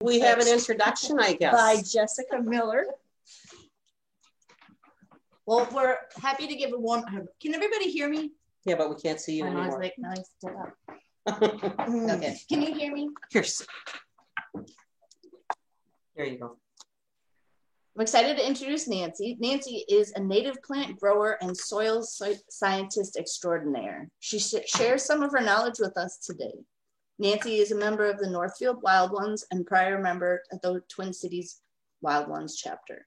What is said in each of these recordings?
We have an introduction, I guess. By Jessica Miller. Well, we're happy to give a warm. Can everybody hear me? Yeah, but we can't see you anymore. I was like, no, I stood up. Okay. Can you hear me? Here's. There you go. I'm excited to introduce Nancy. Nancy is a native plant grower and soil scientist extraordinaire. She shares some of her knowledge with us today. Nancy is a member of the Northfield Wild Ones and prior member of the Twin Cities Wild Ones chapter.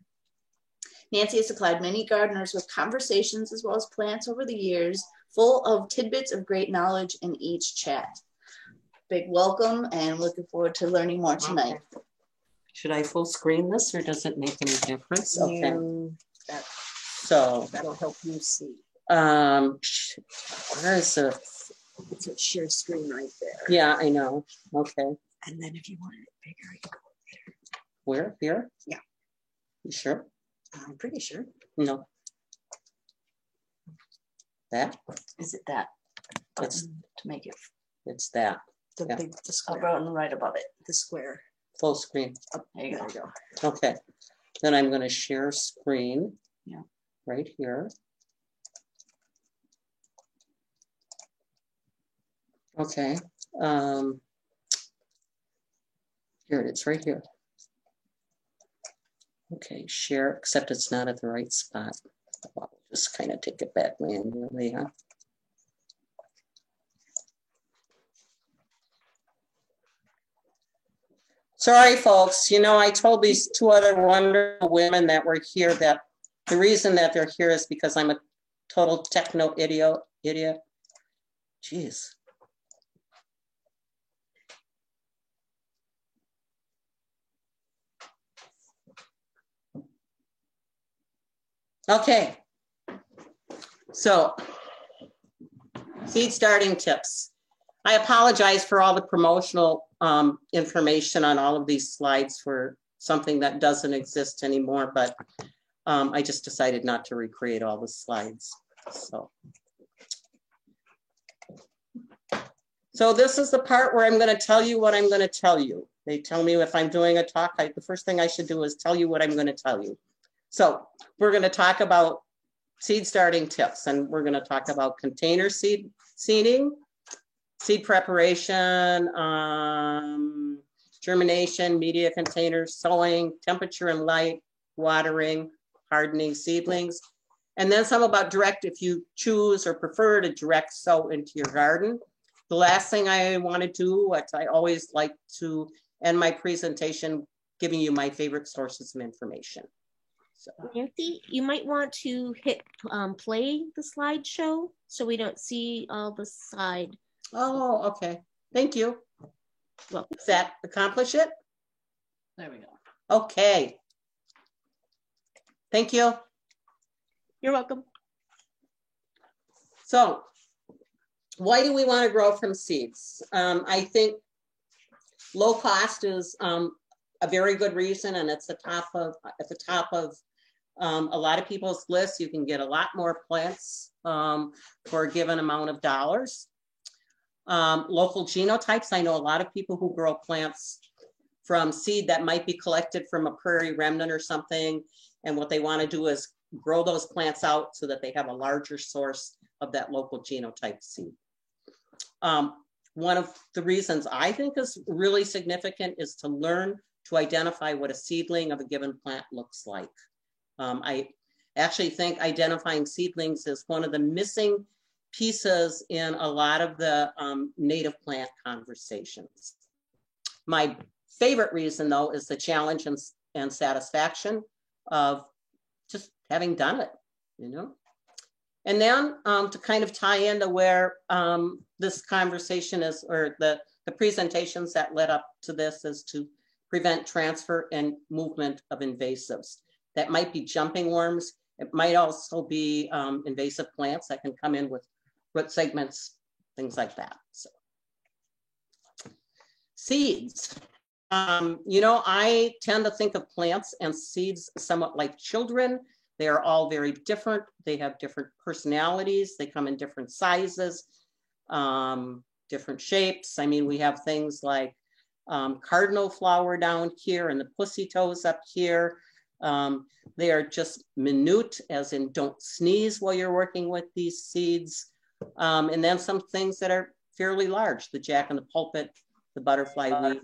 Nancy has supplied many gardeners with conversations as well as plants over the years, full of tidbits of great knowledge in each chat. Big welcome and looking forward to learning more tonight. Okay. Should I full screen this or does it make any difference? Okay. So that'll help you see. Where is it? It's a share screen right there. Yeah, I know. Okay. And then if you wanted it bigger, you go there. Where? Here? Yeah. You sure? I'm pretty sure. No. That? Is it that? It's to make it. It's that. The yeah. big, the square. Right above it. The square. Full screen. Oh, there you go. Okay. Then I'm going to share screen. Yeah. Right here. Okay. Here it is, right here. Okay, share, except it's not at the right spot. I'll just kind of take it back manually, huh? Sorry, folks. You know, I told these two other wonderful women that were here that the reason that they're here is because I'm a total techno idiot. Jeez. Okay, so seed starting tips. I apologize for all the promotional information on all of these slides for something that doesn't exist anymore, but I just decided not to recreate all the slides. So this is the part where I'm going to tell you what I'm going to tell you. They tell me if I'm doing a talk, the first thing I should do is tell you what I'm going to tell you. So we're going to talk about seed starting tips, and we're going to talk about container seeding, seed preparation, germination, media containers, sowing, temperature and light, watering, hardening seedlings, and then some about direct, if you choose or prefer to direct sow into your garden. The last thing I want to do, what I always like to end my presentation, giving you my favorite sources of information. So. Nancy, you might want to hit play the slideshow so we don't see all the side. Oh, okay. Thank you. Well, does that accomplish it? There we go. Okay. Thank you. You're welcome. So, why do we want to grow from seeds? I think low cost is a very good reason, and it's at the top of a lot of people's lists. You can get a lot more plants for a given amount of dollars. Local genotypes. I know a lot of people who grow plants from seed that might be collected from a prairie remnant or something, and what they want to do is grow those plants out so that they have a larger source of that local genotype seed. One of the reasons I think is really significant is to learn to identify what a seedling of a given plant looks like. I actually think identifying seedlings is one of the missing pieces in a lot of the native plant conversations. My favorite reason, though, is the challenge and satisfaction of just having done it, you know? And then to kind of tie into where this conversation is, or the presentations that led up to this, is to prevent transfer and movement of invasives. That might be jumping worms. It might also be invasive plants that can come in with root segments, things like that. So. Seeds. You know, I tend to think of plants and seeds somewhat like children. They are all very different. They have different personalities. They come in different sizes, different shapes. I mean, we have things like cardinal flower down here and the pussy toes up here. They are just minute, as in don't sneeze while you're working with these seeds. And then some things that are fairly large, the jack and the pulpit, the butterfly weed,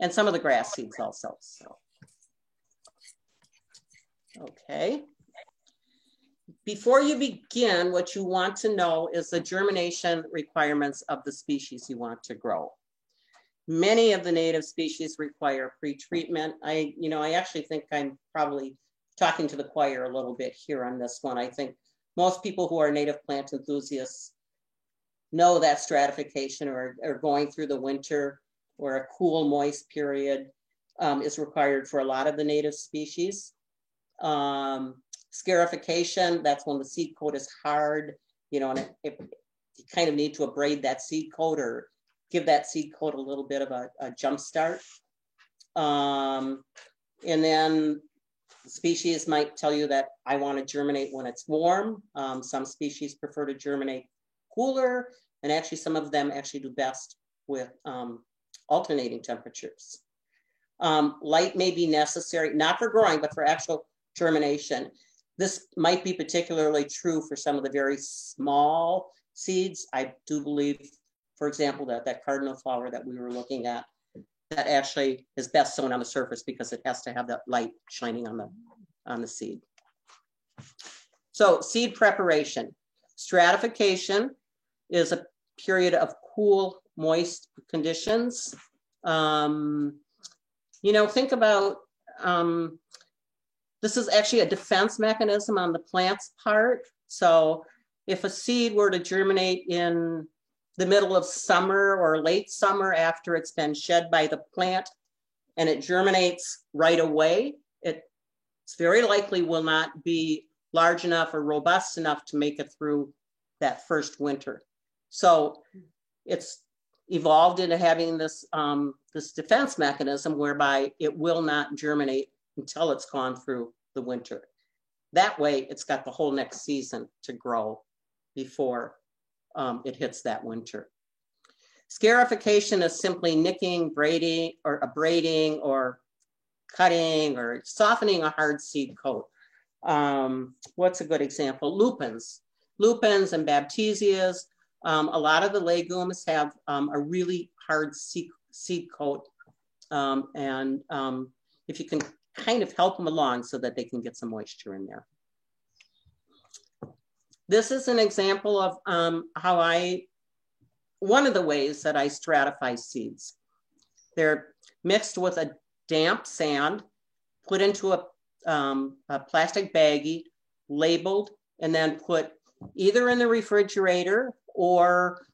and some of the grass seeds also. So, okay. Before you begin, what you want to know is the germination requirements of the species you want to grow. Many of the native species require pre-treatment. I actually think I'm probably talking to the choir a little bit here on this one. I think most people who are native plant enthusiasts know that stratification or going through the winter or a cool, moist period is required for a lot of the native species. Scarification, that's when the seed coat is hard, and you kind of need to abrade that seed coat or give that seed coat a little bit of a jump start. And then species might tell you that I want to germinate when it's warm. Some species prefer to germinate cooler, and actually some of them actually do best with alternating temperatures. Light may be necessary, not for growing, but for actual germination. This might be particularly true for some of the very small seeds. I do believe, for example, that cardinal flower that we were looking at, that actually is best sown on the surface because it has to have that light shining on the seed. So seed preparation. Stratification is a period of cool, moist conditions. Think about, this is actually a defense mechanism on the plant's part. So if a seed were to germinate in the middle of summer or late summer after it's been shed by the plant and it germinates right away, it's very likely will not be large enough or robust enough to make it through that first winter. So it's evolved into having this, this defense mechanism whereby it will not germinate until it's gone through the winter. That way, it's got the whole next season to grow before it hits that winter. Scarification is simply nicking, braiding, or abrading, or cutting, or softening a hard seed coat. What's a good example? Lupins and baptisias. A lot of the legumes have a really hard seed coat, and if you can kind of help them along so that they can get some moisture in there. This is an example of one of the ways that I stratify seeds. They're mixed with a damp sand, put into a plastic baggie, labeled, and then put either in the refrigerator or,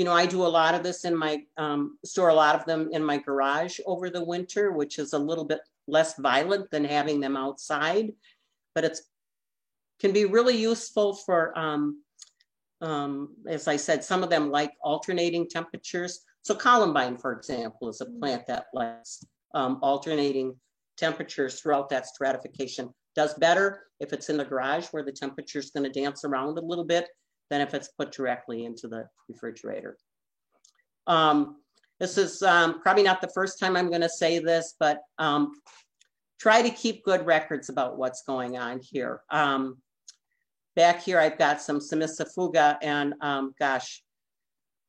I do a lot of this in my, store a lot of them in my garage over the winter, which is a little bit less violent than having them outside, but can be really useful for, as I said, some of them like alternating temperatures. So columbine, for example, is a plant that likes alternating temperatures throughout that stratification. Does better if it's in the garage where the temperature is going to dance around a little bit than if it's put directly into the refrigerator. This is probably not the first time I'm going to say this, but try to keep good records about what's going on here. Back here, I've got some Simisafuga, and gosh,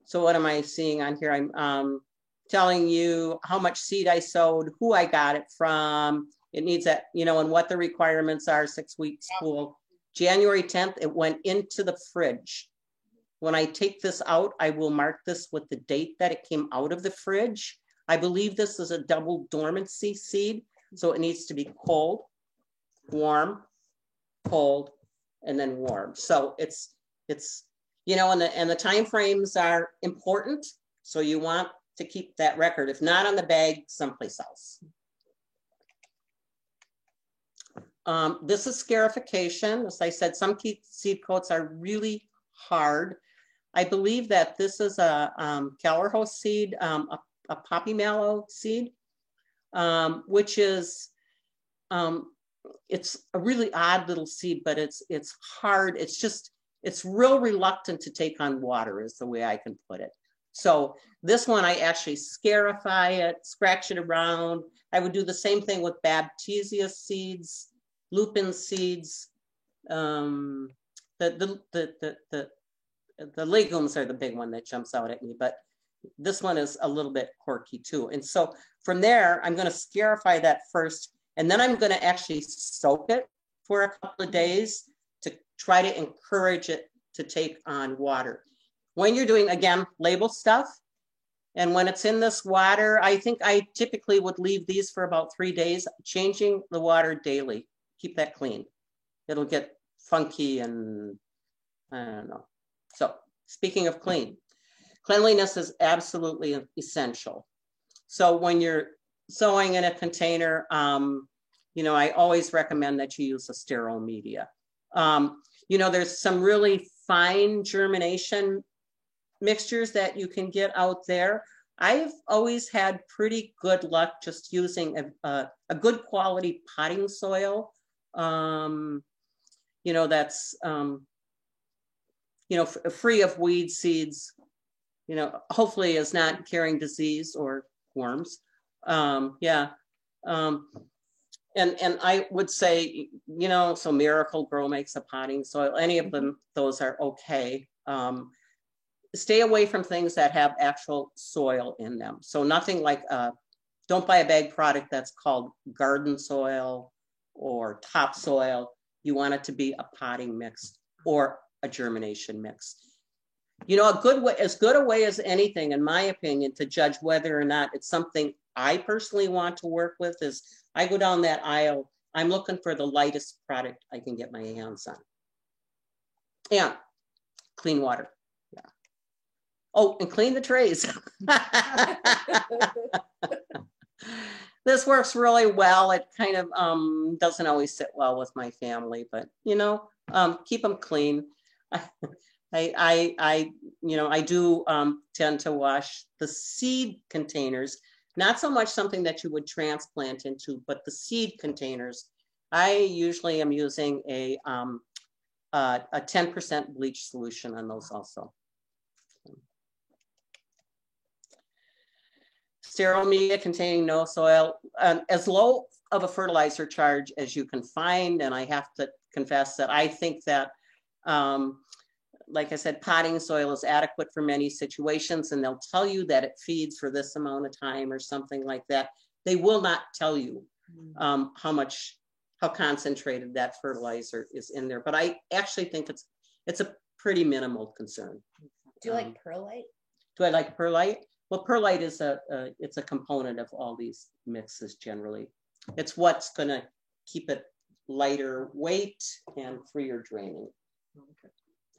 so what am I seeing on here? I'm telling you how much seed I sowed, who I got it from. It needs that, and what the requirements are, 6 weeks cool. January 10th, it went into the fridge. When I take this out, I will mark this with the date that it came out of the fridge. I believe this is a double dormancy seed, so it needs to be cold, warm, cold, and then warm. So it's and the time frames are important. So you want to keep that record, if not on the bag, someplace else. This is scarification. As I said, some seed coats are really hard. I believe that this is a Callerhouse seed, a poppy mallow seed, which is, it's a really odd little seed, but it's hard. It's real reluctant to take on water is the way I can put it. So this one, I actually scarify it, scratch it around. I would do the same thing with Baptisia seeds, lupin seeds. The legumes are the big one that jumps out at me, but this one is a little bit quirky too. And so from there, I'm going to scarify that first, and then I'm going to actually soak it for a couple of days to try to encourage it to take on water. When you're doing, again, label stuff, and when it's in this water, I think I typically would leave these for about 3 days, changing the water daily. Keep that clean. It'll get funky and I don't know. So speaking of clean, cleanliness is absolutely essential. So when you're sowing in a container, you know, I always recommend that you use a sterile media. You know, there's some really fine germination mixtures that you can get out there. I've always had pretty good luck just using a good quality potting soil. You know, that's, you know, free of weed seeds, you know, hopefully is not carrying disease or worms. Yeah. And I would say, you know, so Miracle Grow makes a potting soil. Any of them, those are okay. Stay away from things that have actual soil in them. So nothing like, don't buy a bag product that's called garden soil or topsoil. You want it to be a potting mix or a germination mix. You know, a good way, as good a way as anything, in my opinion, to judge whether or not it's something I personally want to work with is I go down that aisle, I'm looking for the lightest product I can get my hands on. And clean water. Yeah. Oh, and clean the trays. This works really well. It kind of doesn't always sit well with my family, but you know, keep them clean. I you know, I do tend to wash the seed containers, not so much something that you would transplant into, but the seed containers. I usually am using a 10% bleach solution on those also. Sterile media containing no soil, as low of a fertilizer charge as you can find. And I have to confess that I think that, like I said, potting soil is adequate for many situations, and they'll tell you that it feeds for this amount of time or something like that. They will not tell you how concentrated that fertilizer is in there. But I actually think it's a pretty minimal concern. Do you like perlite? Do I like perlite? Well, perlite is it's a component of all these mixes generally. It's what's going to keep it lighter weight and freer draining.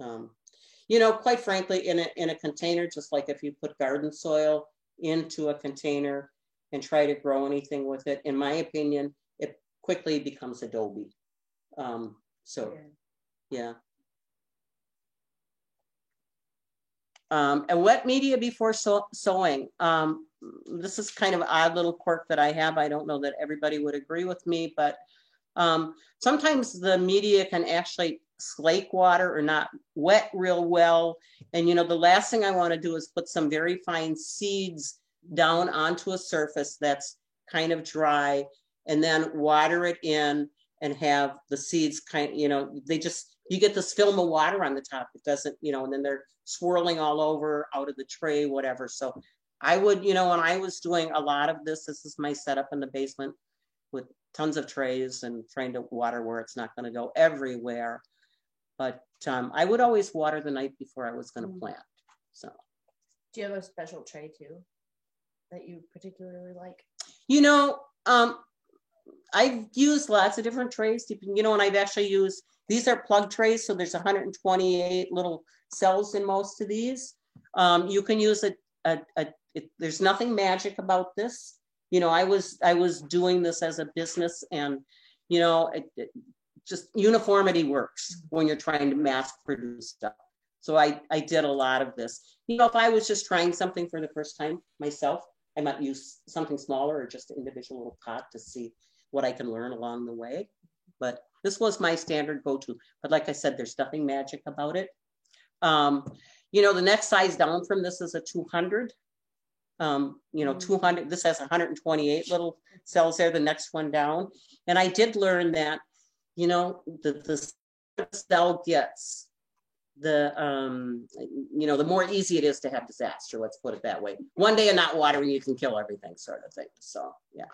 You know, quite frankly, in a container, just like if you put garden soil into a container and try to grow anything with it, in my opinion, it quickly becomes adobe. Yeah. And wet media before sowing. This is kind of an odd little quirk that I have. I don't know that everybody would agree with me, but sometimes the media can actually slake water or not wet real well. And, you know, the last thing I want to do is put some very fine seeds down onto a surface that's kind of dry and then water it in and have the seeds kind of, you know, you get this film of water on the top. It doesn't, you know, and then they're swirling all over out of the tray, whatever. So I would, you know, when I was doing a lot of this is my setup in the basement with tons of trays and trying to water where it's not going to go everywhere. But I would always water the night before I was going to plant. So, do you have a special tray too that you particularly like? You know, I've used lots of different trays, you know, and I've actually used, these are plug trays. So there's 128 little cells in most of these. You can use there's nothing magic about this. You know, I was doing this as a business, and, you know, just uniformity works when you're trying to mass produce stuff. So I did a lot of this. You know, if I was just trying something for the first time myself, I might use something smaller or just an individual little pot to see what I can learn along the way. But this was my standard go-to. But like I said, there's nothing magic about it. You know, the next size down from this is a 200. You know, 200, this has 128 little cells there, the next one down. And I did learn that, you know, the cell gets, you know, the more easy it is to have disaster, let's put it that way. One day of not watering, you can kill everything, sort of thing. So, yeah.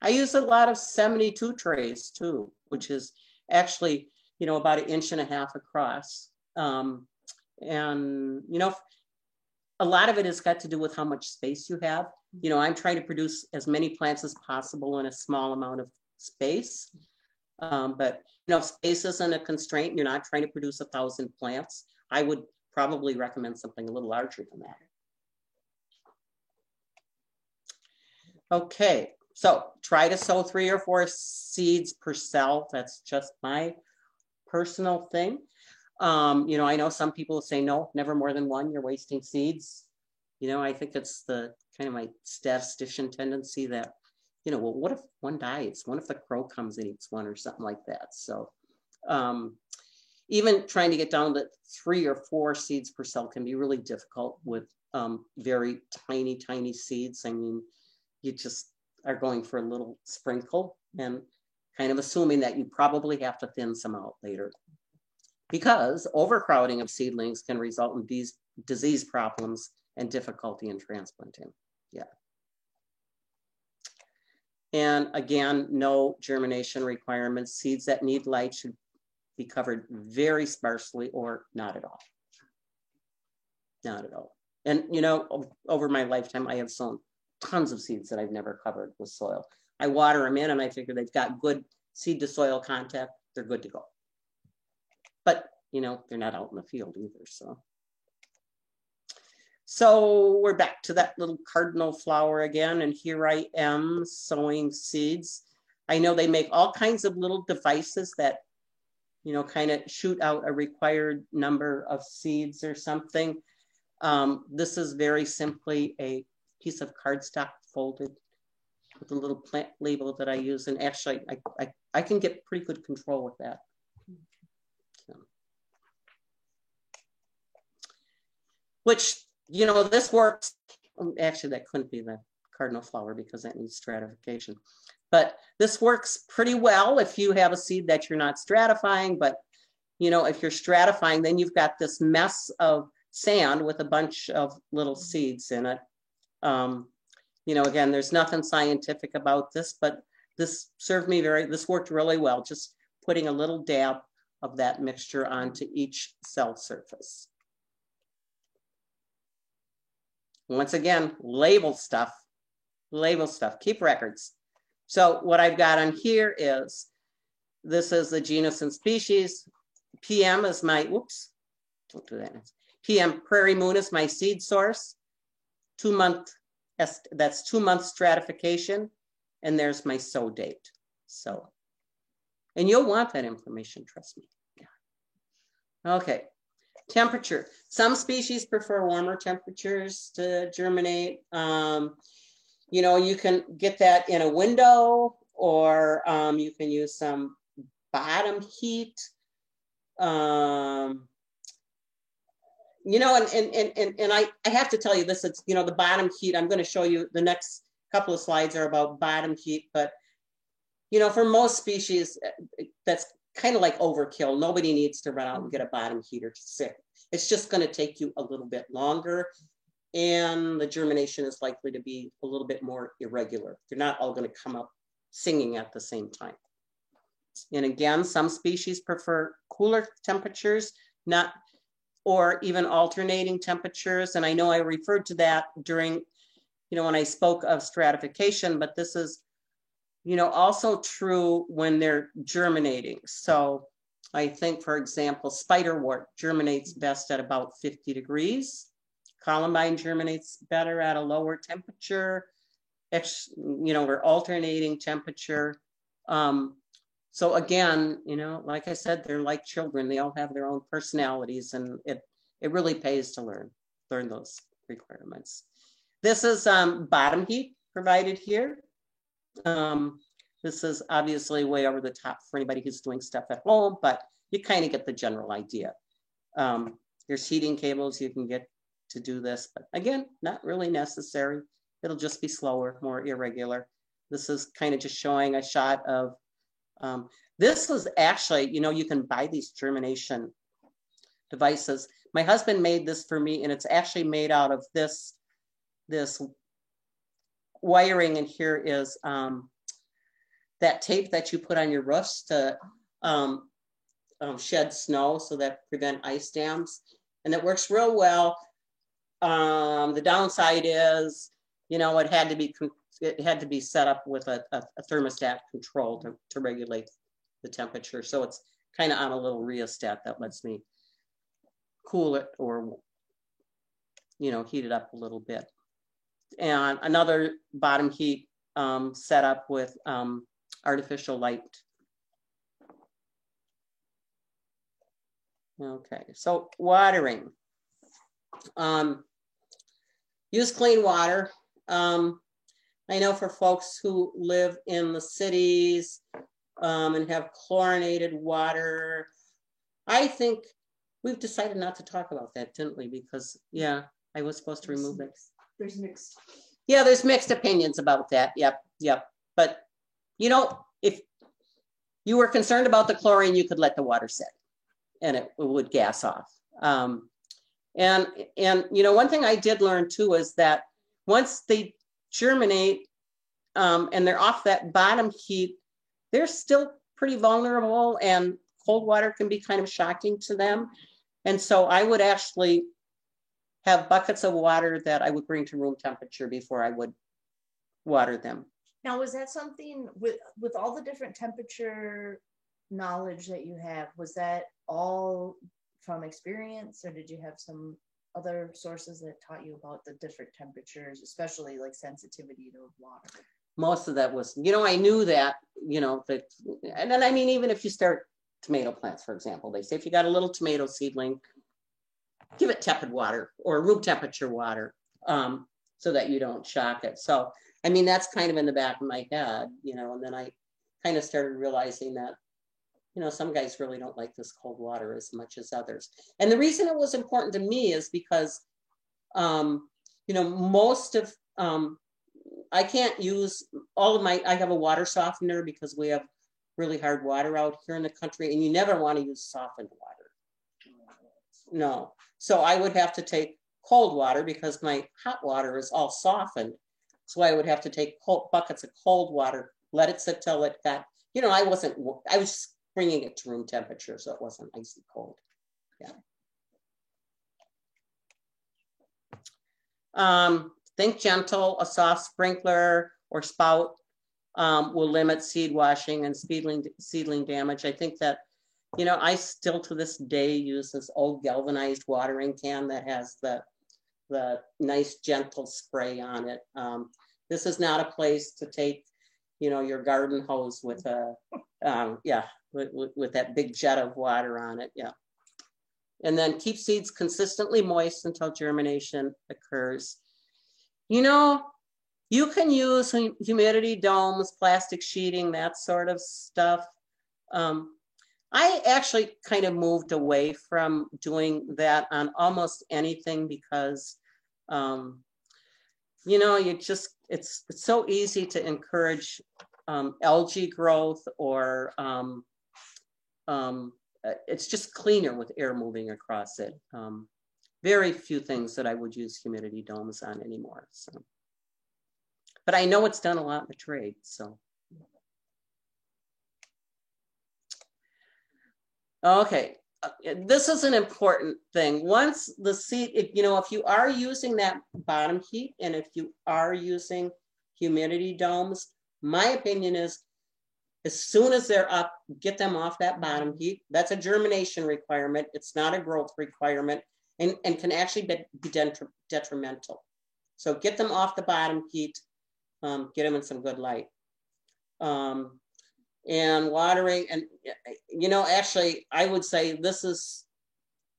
I use a lot of 72 trays too, which is actually, you know, about 1.5 inches across. And, you know, a lot of it has got to do with how much space you have. You know, I'm trying to produce as many plants as possible in a small amount of space. But, you know, if space isn't a constraint, you're not trying to produce 1,000 plants, I would probably recommend something a little larger than that. Okay, so try to sow 3 or 4 seeds per cell. That's just my personal thing. You know, I know some people say, no, never more than 1, you're wasting seeds. You know, I think it's the kind of my statistician tendency that, you know, well, what if one dies? What if the crow comes and eats one or something like that? So even trying to get down to 3 or 4 seeds per cell can be really difficult with very tiny, tiny seeds. I mean, you just are going for a little sprinkle and kind of assuming that you probably have to thin some out later, because overcrowding of seedlings can result in these disease problems and difficulty in transplanting. Yeah. And again, no germination requirements. Seeds that need light should be covered very sparsely or not at all. Not at all. And you know, over my lifetime, I have sown tons of seeds that I've never covered with soil. I water them in and I figure they've got good seed to soil contact, they're good to go. But, you know, they're not out in the field either, so we're back to that little cardinal flower again, and here I am sowing seeds. I know they make all kinds of little devices that, you know, kind of shoot out a required number of seeds or something. This is very simply a piece of cardstock folded with a little plant label that I use, and actually I can get pretty good control with that. Which, you know, this works. Actually, that couldn't be the cardinal flower because that needs stratification. But this works pretty well if you have a seed that you're not stratifying. But, you know, if you're stratifying, then you've got this mess of sand with a bunch of little seeds in it. You know, again, there's nothing scientific about this, but this this worked really well, just putting a little dab of that mixture onto each cell surface. Once again, label stuff, keep records. So what I've got on here is, this is the genus and species. PM is my, whoops, don't do that. PM Prairie Moon is my seed source. 2 month, that's 2 month stratification. And there's my sow date. So, and you'll want that information, trust me. Yeah. Okay. Temperature. Some species prefer warmer temperatures to germinate. You know, you can get that in a window, or you can use some bottom heat. You know, and I have to tell you this, it's, you know, the bottom heat, I'm going to show you, the next couple of slides are about bottom heat, but, you know, for most species, that's kind of like overkill. Nobody needs to run out and get a bottom heater to sit. It's just going to take you a little bit longer, and the germination is likely to be a little bit more irregular. They're not all going to come up singing at the same time. And again, some species prefer cooler temperatures, or even alternating temperatures. And I know I referred to that during, you know, when I spoke of stratification, but this is, you know, also true when they're germinating. So I think, for example, spiderwort germinates best at about 50 degrees. Columbine germinates better at a lower temperature. You know, we're alternating temperature. So again, you know, like I said, they're like children. They all have their own personalities, and it really pays to learn those requirements. This is bottom heat provided here. This is obviously way over the top for anybody who's doing stuff at home, but you kind of get the general idea. There's heating cables you can get to do this, but again, not really necessary. It'll just be slower, more irregular. This is kind of just showing a shot of, this was actually, you know, you can buy these germination devices. My husband made this for me, and it's actually made out of this wiring, and here is that tape that you put on your roofs to shed snow so that prevent ice dams, and it works real well. The downside is, you know, it had to be set up with a thermostat control to regulate the temperature. So it's kind of on a little rheostat that lets me cool it or, you know, heat it up a little bit. And another bottom heat set up with artificial light. Okay, so watering. Use clean water. I know for folks who live in the cities and have chlorinated water, I think we've decided not to talk about that, didn't we? Because, yeah, I was supposed to remove it. There's mixed. Yeah, there's mixed opinions about that. Yep. But, you know, if you were concerned about the chlorine, you could let the water sit and it would gas off. And you know, one thing I did learn too is that once they germinate and they're off that bottom heat, they're still pretty vulnerable, and cold water can be kind of shocking to them. And so I would actually have buckets of water that I would bring to room temperature before I would water them. Now, was that something with all the different temperature knowledge that you have, was that all from experience, or did you have some other sources that taught you about the different temperatures, especially like sensitivity to water? Most of that was, you know, I knew that, you know, that, and then I mean, even if you start tomato plants, for example, they say if you got a little tomato seedling, give it tepid water or room temperature water so that you don't shock it. So, I mean, that's kind of in the back of my head, you know, and then I kind of started realizing that, you know, some guys really don't like this cold water as much as others. And the reason it was important to me is because, you know, most of, I can't use all of my, I have a water softener because we have really hard water out here in the country, and you never want to use softened water. No. So I would have to take cold water because my hot water is all softened. So I would have to take buckets of cold water, let it sit till it got, you know, I was bringing it to room temperature, so it wasn't icy cold. Yeah. Think gentle, a soft sprinkler or spout will limit seed washing and seedling damage. I think that, you know, I still to this day use this old galvanized watering can that has the nice gentle spray on it. This is not a place to take, you know, your garden hose with a, with that big jet of water on it, yeah. And then keep seeds consistently moist until germination occurs. You know, you can use humidity domes, plastic sheeting, that sort of stuff. I actually kind of moved away from doing that on almost anything because, you know, it's so easy to encourage algae growth, or it's just cleaner with air moving across it. Very few things that I would use humidity domes on anymore. So, but I know it's done a lot in the trade. So, okay, this is an important thing. Once the seed, you know, if you are using that bottom heat and if you are using humidity domes, my opinion is, as soon as they're up, get them off that bottom heat. That's a germination requirement. It's not a growth requirement, and can actually be detrimental. So get them off the bottom heat, get them in some good light. And watering, and you know, actually, I would say this is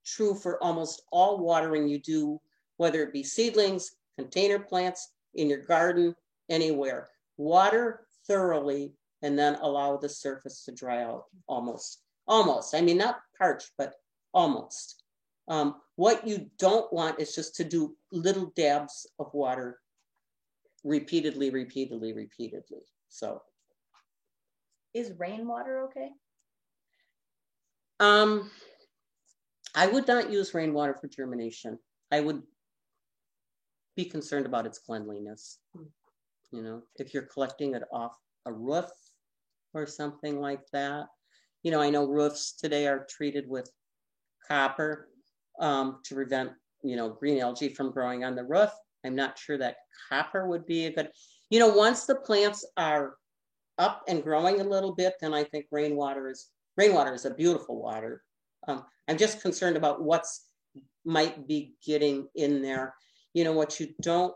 true for almost all watering you do, whether it be seedlings, container plants, in your garden, anywhere. Water thoroughly, and then allow the surface to dry out almost. I mean, not parched, but almost. What you don't want is just to do little dabs of water repeatedly. So. Is rainwater okay? I would not use rainwater for germination. I would be concerned about its cleanliness. You know, if you're collecting it off a roof or something like that. You know, I know roofs today are treated with copper to prevent, you know, green algae from growing on the roof. I'm not sure that copper would be a good, you know, once the plants are up and growing a little bit, then I think rainwater is a beautiful water. I'm just concerned about what's might be getting in there. You know, what you don't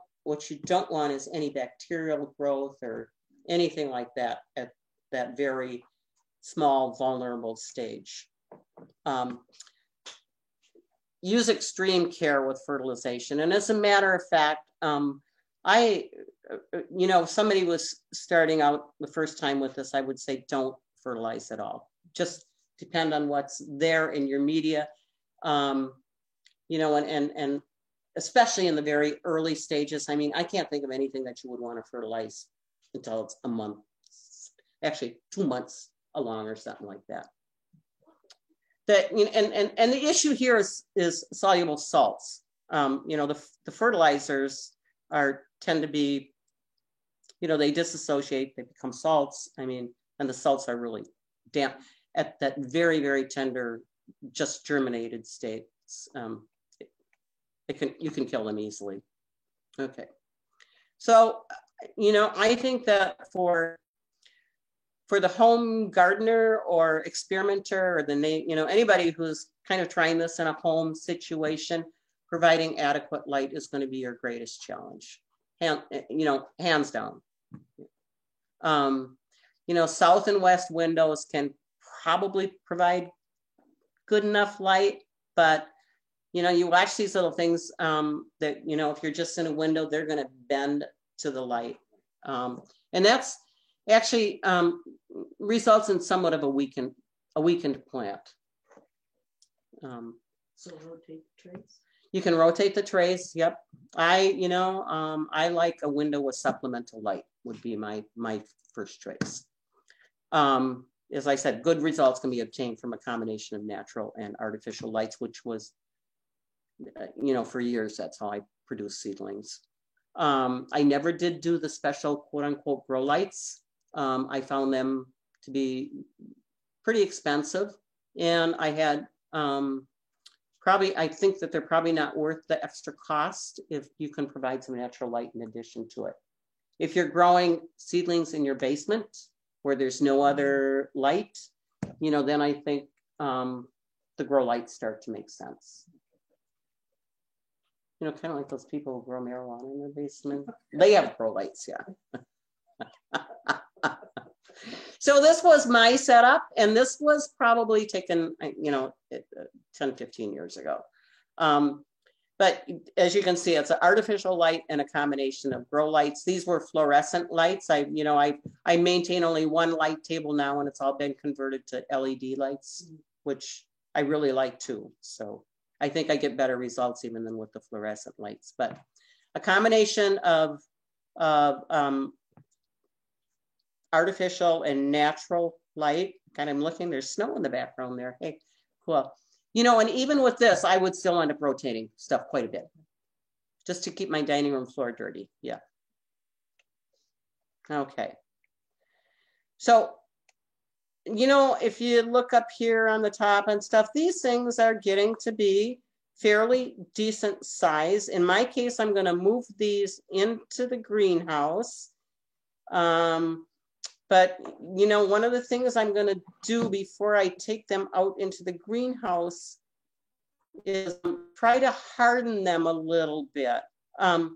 want is any bacterial growth or anything like that at that very small, vulnerable stage. Use extreme care with fertilization. And as a matter of fact, you know, if somebody was starting out the first time with this, I would say don't fertilize at all. Just depend on what's there in your media. You know, and especially in the very early stages. I mean, I can't think of anything that you would want to fertilize until it's a month, actually 2 months along or something like that. That, you know, and the issue here is soluble salts. You know, the fertilizers tend to be, you know, they dissociate, they become salts. I mean, and the salts are really damp at that very, very tender, just germinated states. You can kill them easily. Okay. So, you know, I think that for the home gardener or experimenter, or you know, anybody who's kind of trying this in a home situation, providing adequate light is going to be your greatest challenge. You know, hands down. You know, south and west windows can probably provide good enough light, but you know, you watch these little things that, you know, if you're just in a window, they're going to bend to the light. And that's actually results in somewhat of a weakened plant. So rotate trays? You can rotate the trays, yep. I like a window with supplemental light would be my first choice. As I said, good results can be obtained from a combination of natural and artificial lights, which was, you know, for years, that's how I produced seedlings. I never did do the special quote unquote grow lights. I found them to be pretty expensive, and I had I think that they're probably not worth the extra cost if you can provide some natural light in addition to it. If you're growing seedlings in your basement where there's no other light, you know, then I think the grow lights start to make sense. You know, kind of like those people who grow marijuana in their basement. They have grow lights, yeah. So this was my setup, and this was probably taken, you know, 10, 15 years ago. But as you can see, it's an artificial light and a combination of grow lights. These were fluorescent lights. I maintain only one light table now, and it's all been converted to LED lights, which I really like too. So I think I get better results even than with the fluorescent lights. But a combination of artificial and natural light. Kind of looking, there's snow in the background there. Hey, cool. You know, and even with this, I would still end up rotating stuff quite a bit just to keep my dining room floor dirty. Yeah. Okay. So, you know, if you look up here on the top and stuff, these things are getting to be fairly decent size. In my case, I'm going to move these into the greenhouse. But, you know, one of the things I'm going to do before I take them out into the greenhouse is try to harden them a little bit. And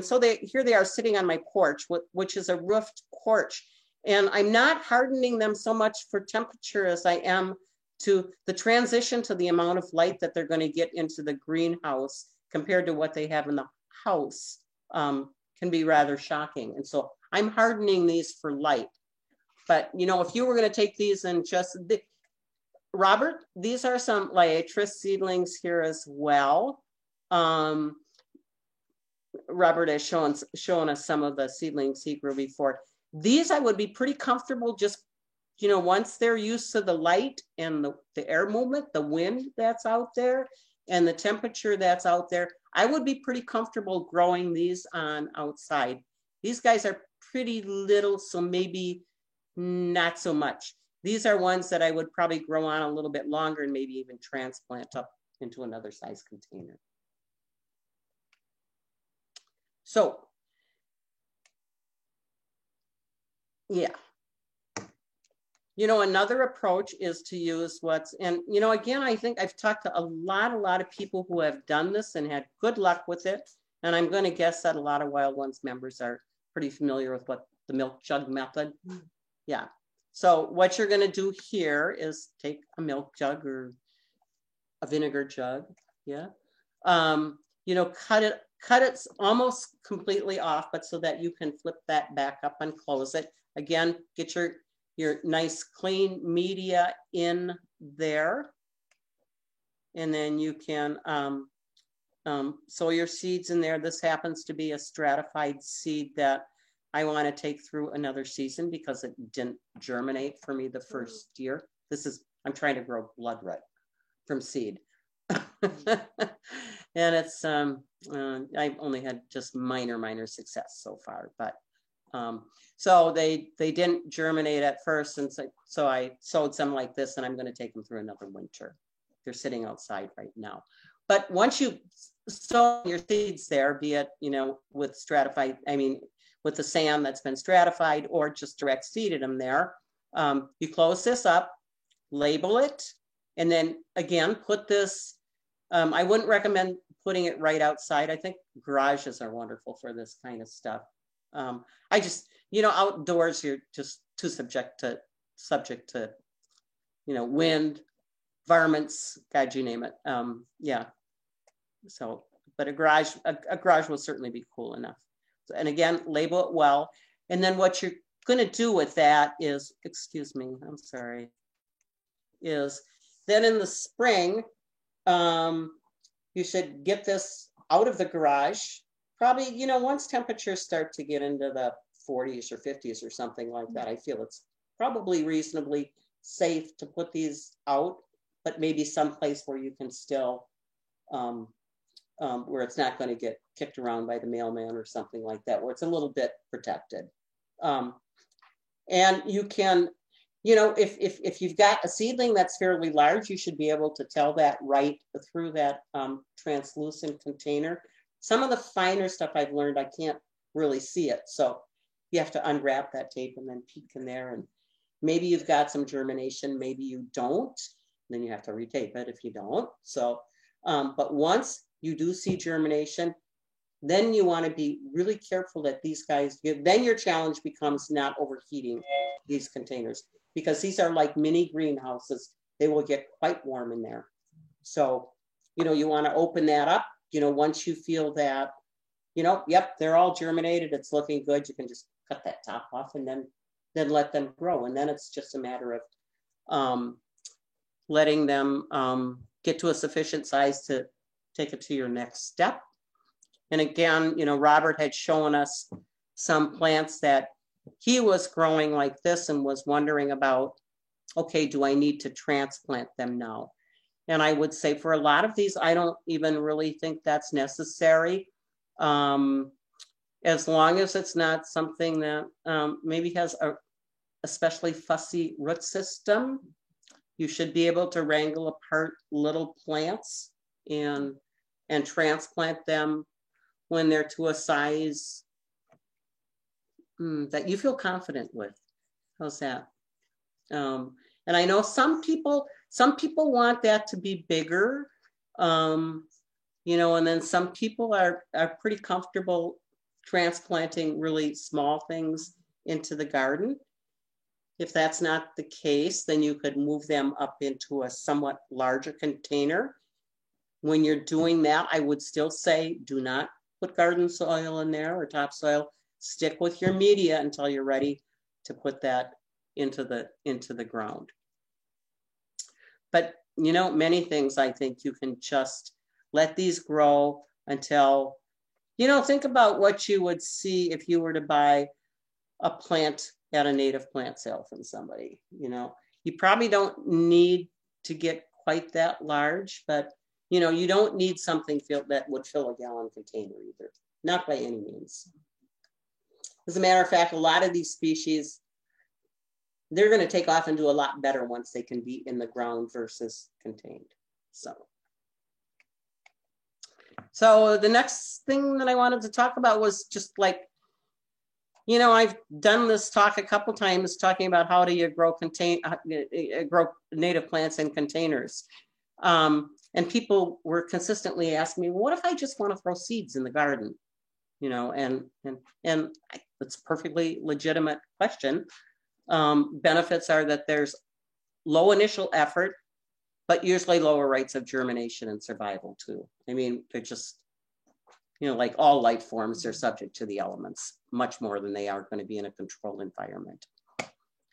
so here they are sitting on my porch, which is a roofed porch. And I'm not hardening them so much for temperature as I am to the transition to the amount of light that they're going to get into the greenhouse compared to what they have in the house can be rather shocking. And so I'm hardening these for light. But, you know, if you were going to take these and just, Robert, these are some Liatris seedlings here as well. Robert has shown us some of the seedlings he grew before. These I would be pretty comfortable just, you know, once they're used to the light and the air movement, the wind that's out there and the temperature that's out there, I would be pretty comfortable growing these on outside. These guys are pretty little, so maybe not so much. These are ones that I would probably grow on a little bit longer and maybe even transplant up into another size container. So, yeah. You know, another approach is to use and you know, again, I think I've talked to a lot of people who have done this and had good luck with it. And I'm going to guess that a lot of Wild Ones members are pretty familiar with what the milk jug method. Yeah. So what you're going to do here is take a milk jug or a vinegar jug. Yeah. You know, cut it almost completely off, but so that you can flip that back up and close it. Again, get your nice clean media in there. And then you can sow your seeds in there. This happens to be a stratified seed that I want to take through another season because it didn't germinate for me the first year. I'm trying to grow blood red from seed. And it's, I've only had just minor success so far, but so they didn't germinate at first, and so I sowed some like this, and I'm going to take them through another winter. They're sitting outside right now. But once you sow your seeds there, be it, you know, with with the sand that's been stratified or just direct seeded them there, you close this up, label it, and then again, put this, I wouldn't recommend putting it right outside. I think garages are wonderful for this kind of stuff. I just, you know, outdoors, you're just too subject to, you know, wind, varmints, God, you name it. Yeah. So, but a garage will certainly be cool enough. And again, label it well. And then what you're going to do with that is, excuse me, I'm sorry, is then in the spring, you should get this out of the garage. Probably, you know, once temperatures start to get into the 40s or 50s or something like that, I feel it's probably reasonably safe to put these out, but maybe someplace where you can still, where it's not going to get kicked around by the mailman or something like that, where it's a little bit protected. And you can, you know, if you've got a seedling that's fairly large, you should be able to tell that right through that translucent container. Some of the finer stuff I've learned, I can't really see it. So you have to unwrap that tape and then peek in there. And maybe you've got some germination, maybe you don't. Then you have to retape it if you don't. So, but once you do see germination, then you want to be really careful that these guys, then your challenge becomes not overheating these containers, because these are like mini greenhouses. They will get quite warm in there. So, you know, you want to open that up. You know, once you feel that, you know, yep, they're all germinated, it's looking good, you can just cut that top off and then let them grow. And then it's just a matter of letting them get to a sufficient size to take it to your next step. And again, you know, Robert had shown us some plants that he was growing like this and was wondering about, okay, do I need to transplant them now? And I would say for a lot of these, I don't even really think that's necessary. As long as it's not something that maybe has a especially fussy root system, you should be able to wrangle apart little plants and transplant them when they're to a size that you feel confident with. How's that? And I know some people want that to be bigger, you know, and then some people are pretty comfortable transplanting really small things into the garden. If that's not the case, then you could move them up into a somewhat larger container. When you're doing that, I would still say do not put garden soil in there or topsoil. Stick with your media until you're ready to put that into the ground. But, you know, many things I think you can just let these grow until, you know, think about what you would see if you were to buy a plant at a native plant sale from somebody. You know, you probably don't need to get quite that large, but, you know, you don't need something that would fill a gallon container either, not by any means. As a matter of fact, a lot of these species, they're going to take off and do a lot better once they can be in the ground versus contained. So the next thing that I wanted to talk about was just like, you know, I've done this talk a couple times talking about how do you grow native plants in containers. And people were consistently asking me, well, what if I just want to throw seeds in the garden? You know, and it's a perfectly legitimate question. Benefits are that there's low initial effort, but usually lower rates of germination and survival too. I mean, they're just, you know, like all life forms, they're subject to the elements much more than they are going to be in a controlled environment.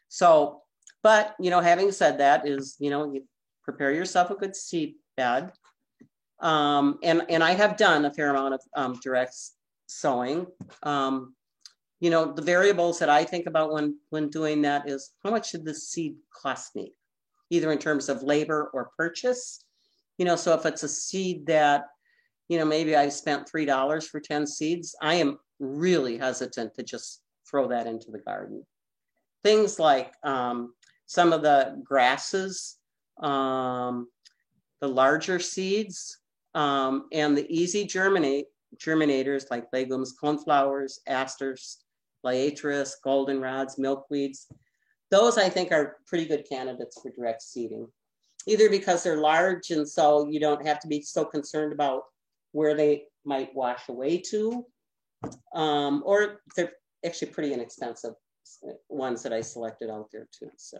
So, but, you know, having said that is, you know, you prepare yourself a good seed bed. And I have done a fair amount of direct sowing. You know, the variables that I think about when doing that is how much should the seed cost me, either in terms of labor or purchase. You know, so if it's a seed that, you know, maybe I spent $3 for 10 seeds, I am really hesitant to just throw that into the garden. Things like some of the grasses, the larger seeds, and the easy germinators like legumes, coneflowers, asters, liatris, goldenrods, milkweeds. Those I think are pretty good candidates for direct seeding, either because they're large and so you don't have to be so concerned about where they might wash away to, or they're actually pretty inexpensive ones that I selected out there too. So,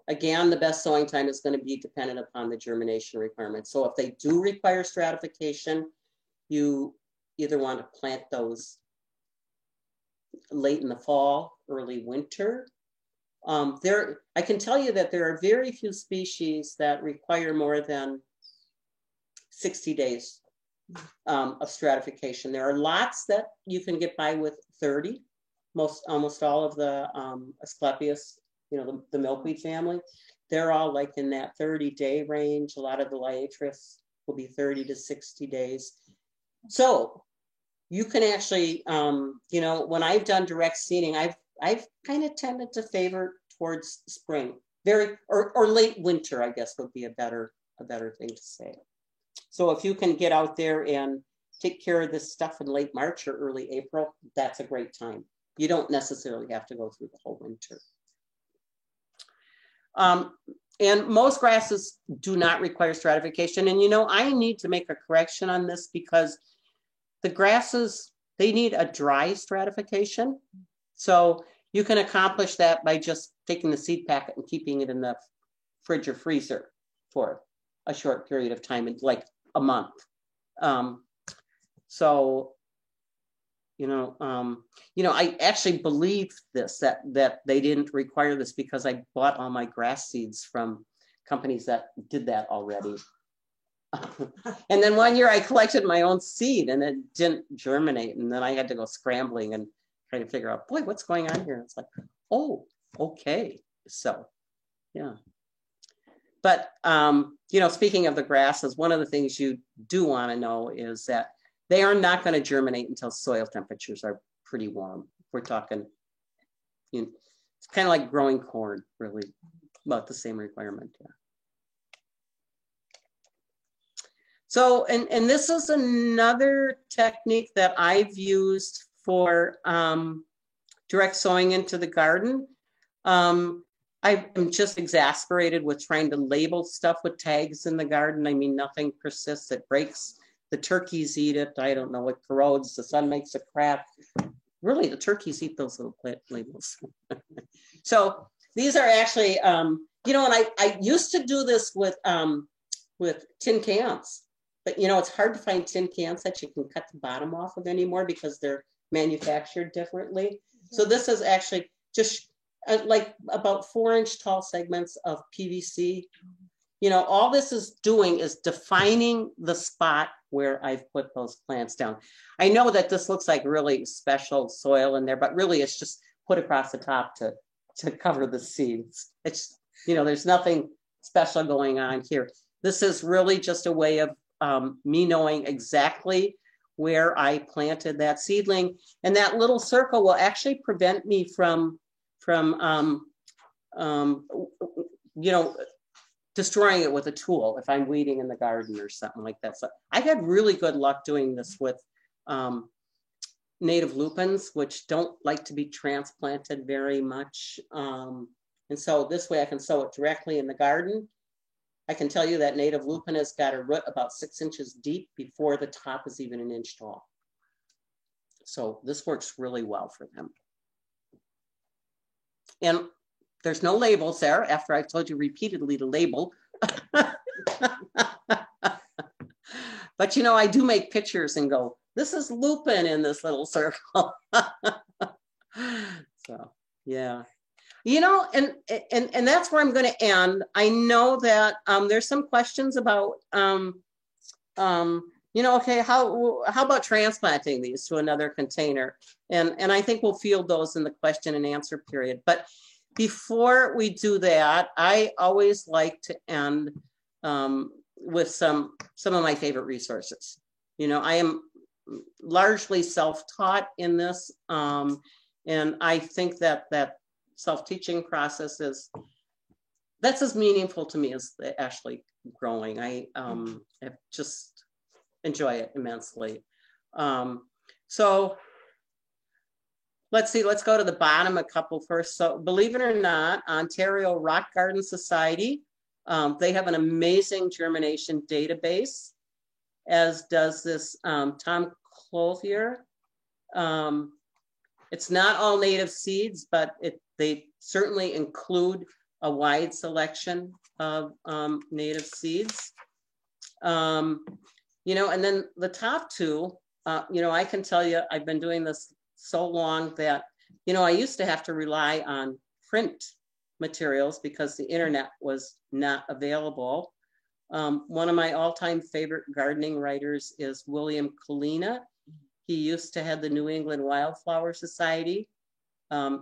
again, the best sowing time is going to be dependent upon the germination requirements. So if they do require stratification, you either want to plant those late in the fall, early winter. I can tell you that there are very few species that require more than 60 days of stratification. There are lots that you can get by with 30. Almost all of the Asclepias, you know, the milkweed family, they're all like in that 30-day range. A lot of the liatris will be 30 to 60 days. So you can actually, you know, when I've done direct seeding, I've kind of tended to favor towards spring, or late winter, I guess would be a better thing to say. So if you can get out there and take care of this stuff in late March or early April, that's a great time. You don't necessarily have to go through the whole winter. And most grasses do not require stratification. And, you know, I need to make a correction on this because the grasses, they need a dry stratification. So you can accomplish that by just taking the seed packet and keeping it in the fridge or freezer for a short period of time, like a month. So, you know, I actually believe this, that they didn't require this because I bought all my grass seeds from companies that did that already. And then one year I collected my own seed and it didn't germinate. And then I had to go scrambling and try to figure out, boy, what's going on here? It's like, oh, okay. So, yeah. But, you know, speaking of the grasses, one of the things you do want to know is that they are not going to germinate until soil temperatures are pretty warm. We're talking, you know, it's kind of like growing corn, really, about the same requirement. Yeah. So, and this is another technique that I've used for direct sowing into the garden. I'm just exasperated with trying to label stuff with tags in the garden. I mean, nothing persists, it breaks. The turkeys eat it. I don't know, it corrodes. The sun makes it crack. Really, the turkeys eat those little labels. So these are actually, you know, and I used to do this with tin cans. But, you know, it's hard to find tin cans that you can cut the bottom off of anymore because they're manufactured differently. So this is actually just like about 4-inch tall segments of PVC. You know, all this is doing is defining the spot where I've put those plants down. I know that this looks like really special soil in there, but really it's just put across the top to cover the seeds. It's, you know, there's nothing special going on here. This is really just a way of me knowing exactly where I planted that seedling. And that little circle will actually prevent me from you know, destroying it with a tool if I'm weeding in the garden or something like that. So I've had really good luck doing this with native lupins, which don't like to be transplanted very much. And so this way I can sow it directly in the garden. I can tell you that native lupin has got a root about 6 inches deep before the top is even an inch tall. So this works really well for them. And there's no labels there after I've told you repeatedly to label. But you know, I do make pictures and go, this is lupin in this little circle. So yeah. You know, and that's where I'm going to end. I know that there's some questions about, you know, okay, how about transplanting these to another container? And I think we'll field those in the question and answer period. But before we do that, I always like to end with some of my favorite resources. You know, I am largely self-taught in this, and I think that self-teaching process that's as meaningful to me as actually growing. I just enjoy it immensely. So let's see, let's go to the bottom a couple first. So believe it or not, Ontario Rock Garden Society, they have an amazing germination database, as does this Tom Clothier. It's not all native seeds, but they certainly include a wide selection of native seeds. You know, and then the top two, you know, I can tell you, I've been doing this so long that, you know, I used to have to rely on print materials because the internet was not available. One of my all-time favorite gardening writers is William Kalina. He used to head the New England Wildflower Society.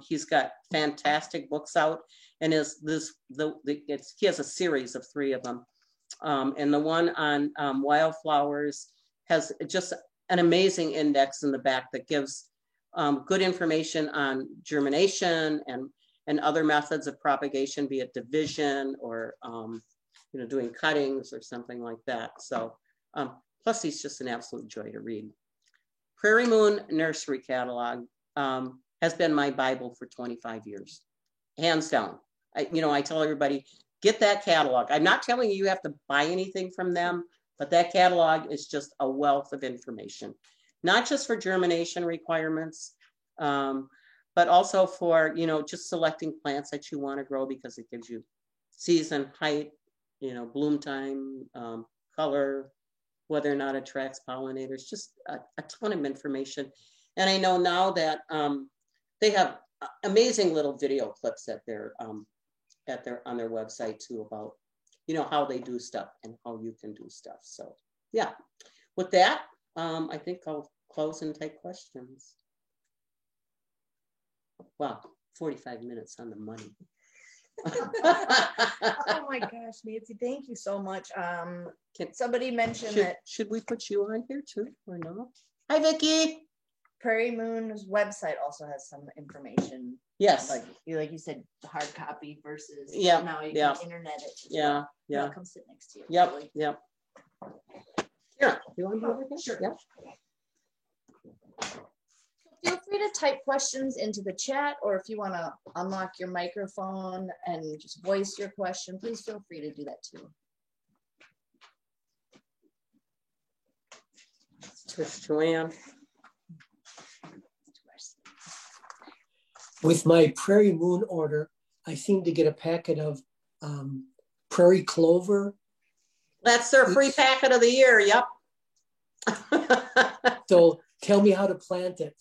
He's got fantastic books out, and he has a series of 3 of them. And the one on wildflowers has just an amazing index in the back that gives good information on germination and other methods of propagation, be it division or you know, doing cuttings or something like that. So plus he's just an absolute joy to read. Prairie Moon Nursery Catalog has been my Bible for 25 years, hands down. You know, I tell everybody, get that catalog. I'm not telling you have to buy anything from them, but that catalog is just a wealth of information, not just for germination requirements, but also for, you know, just selecting plants that you want to grow because it gives you season, height, you know, bloom time, color, whether or not it attracts pollinators, just a ton of information. And I know now that they have amazing little video clips at their on their website too about, you know, how they do stuff and how you can do stuff. So yeah, with that, I think I'll close and take questions. Wow, 45 minutes on the money. Oh my gosh, Nancy, thank you so much. Somebody mentioned should we put you on here too or no? Hi, Vicki. Prairie Moon's website also has some information. Yes. Like you said, hard copy versus now you can internet it. Yeah. I'll come sit next to you. Yep. Really. Yep. Here, you want to go over here? Sure. Yep. Feel free to type questions into the chat, or if you want to unlock your microphone and just voice your question, please feel free to do that too. Just Joanne. With my Prairie Moon order, I seem to get a packet of prairie clover. That's their free packet of the year. Yep. So tell me how to plant it.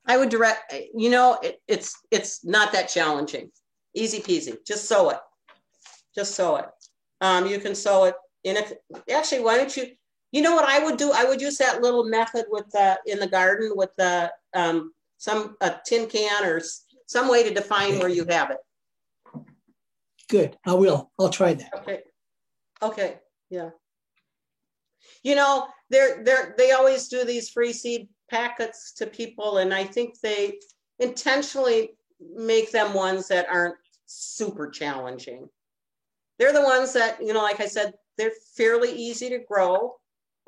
I would direct, it's not that challenging. Easy peasy, just sow it. Just sow it. You can sow it actually, why don't you, you know what I would do? I would use that little method with in the garden with a tin can or some way to define where you have it. Good, I will. I'll try that. Okay, yeah. They always do these free seed packets to people, and I think they intentionally make them ones that aren't super challenging. They're the ones that, like I said, they're fairly easy to grow,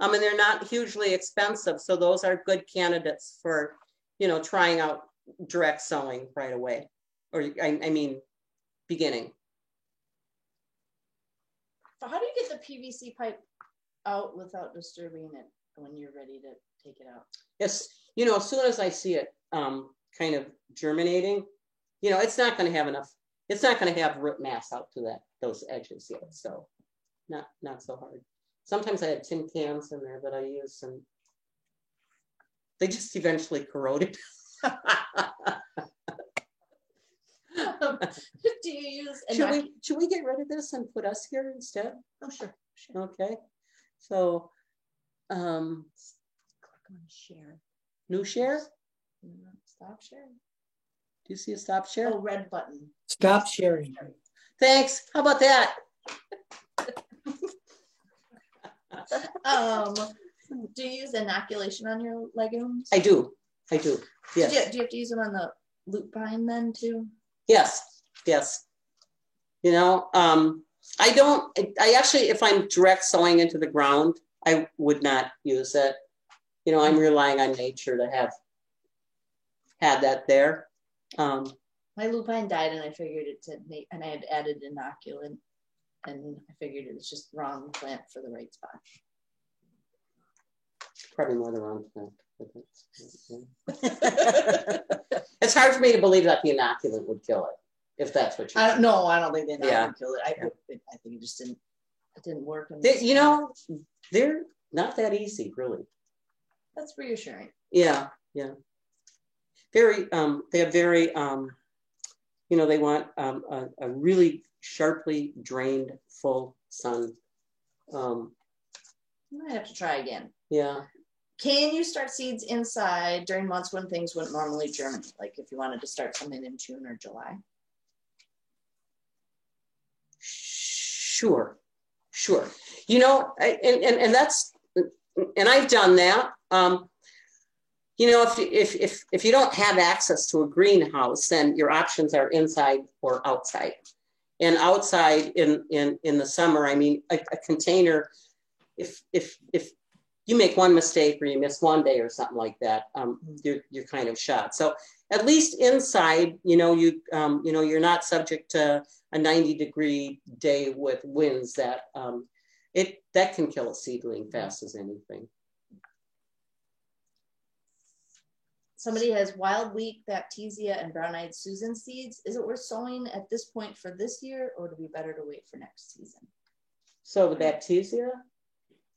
and they're not hugely expensive. So those are good candidates for, trying out direct sowing right away, or I mean, beginning. So how do you get the PVC pipe out without disturbing it when you're ready to take it out? Yes, as soon as I see it kind of germinating, it's not going to have enough. It's not going to have root mass out to those edges yet, so not so hard. Sometimes I had tin cans in there that I use, and they just eventually corroded. Do you use? Should we get rid of this and put us here instead? Oh, sure. Okay, so click on share. New share. Stop sharing. Do you see a stop share? Oh, red button. Stop sharing. Thanks. How about that? Do you use inoculation on your legumes? I do. Yes. Do you have to use them on the lupine then too? Yes. I actually, if I'm direct sowing into the ground, I would not use it. I'm relying on nature to have had that there. My lupine died, and I figured and I had added inoculant, and I figured it was just wrong plant for the right spot. Probably more the wrong plant. It's hard for me to believe that the inoculant would kill it, if that's what you're saying. No, I don't think the inoculant killed it. I think it just didn't work. They're not that easy, really. That's reassuring. Yeah. Very, they're very, they want a really sharply drained, full sun. I might have to try again. Yeah. Can you start seeds inside during months when things wouldn't normally germinate? Like if you wanted to start something in June or July? Sure. And that's, and I've done that. If you don't have access to a greenhouse, then your options are inside or outside. And outside in the summer, I mean, a container, if you make one mistake or you miss one day or something like that, you're kind of shot. So at least inside, you're not subject to a 90-degree day with winds that that can kill a seedling fast as anything. Somebody has wild leek, baptisia, and brown-eyed Susan seeds. Is it worth sowing at this point for this year, or would it be better to wait for next season? So the baptisia,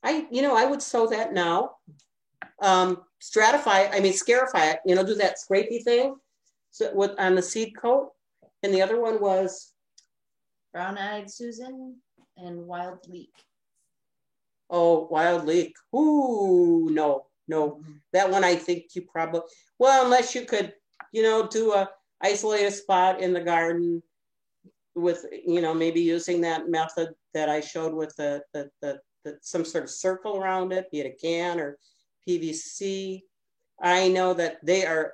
I would sow that now. Scarify it, do that scrapey thing on the seed coat. And the other one was? Brown-eyed Susan and wild leek. Oh, wild leek. Ooh, no. That one I think you probably, unless you could, do a isolated spot in the garden with, maybe using that method that I showed with the some sort of circle around it, be it a can or PVC. I know that they are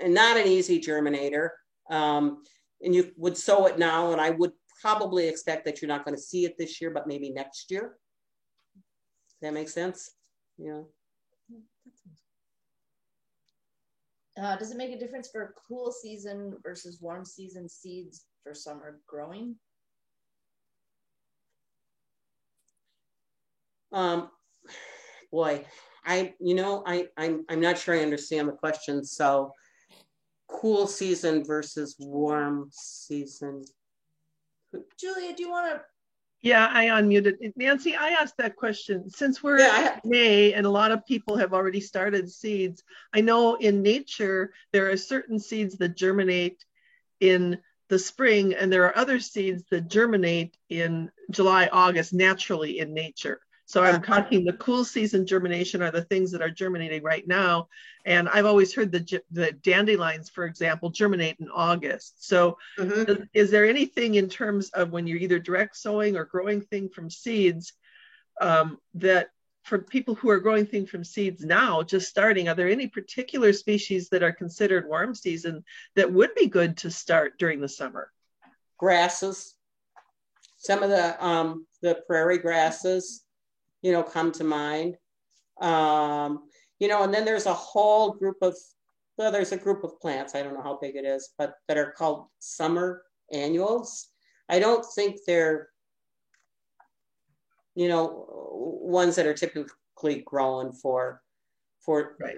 not an easy germinator, and you would sow it now, and I would probably expect that you're not going to see it this year, but maybe next year. Does that make sense? Yeah. Does it make a difference for cool season versus warm season seeds for summer growing? Boy, I'm not sure I understand the question. So cool season versus warm season. Julia, do you want to Yeah, I unmuted. Nancy, I asked that question. Since we're Yeah, in May and a lot of people have already started seeds, I know in nature there are certain seeds that germinate in the spring, and there are other seeds that germinate in July, August naturally in nature. So I'm talking the cool season germination are the things that are germinating right now. And I've always heard the dandelions, for example, germinate in August. So is there anything in terms of when you're either direct sowing or growing thing from seeds that for people who are growing things from seeds now, just starting, are there any particular species that are considered warm season that would be good to start during the summer? grasses, some of the prairie grasses, you know, come to mind. You know, and then there's a whole group of, well, there's a group of plants, I don't know how big it is, but that are called summer annuals. I don't think they're, you know, ones that are typically grown for right,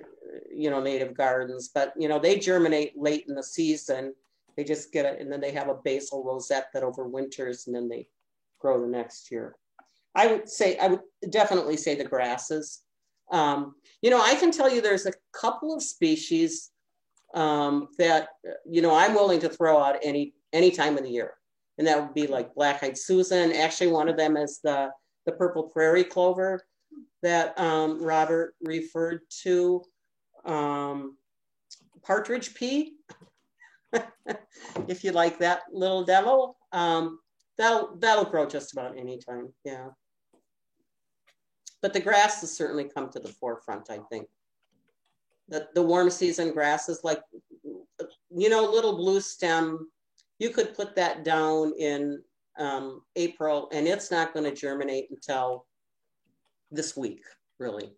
you know, native gardens, but you know, they germinate late in the season. They just get it, and then they have a basal rosette that overwinters, and then they grow the next year. I would definitely say the grasses. You know, I can tell you there's a couple of species that, you know, I'm willing to throw out any time of the year. And that would be like black-eyed Susan. Actually, one of them is the purple prairie clover that Robert referred to. Partridge pea, if you like that little devil. That'll grow just about any time, yeah. But the grasses certainly come to the forefront, I think. The warm season grasses, like, you know, little blue stem, you could put that down in April, and it's not going to germinate until this week, really.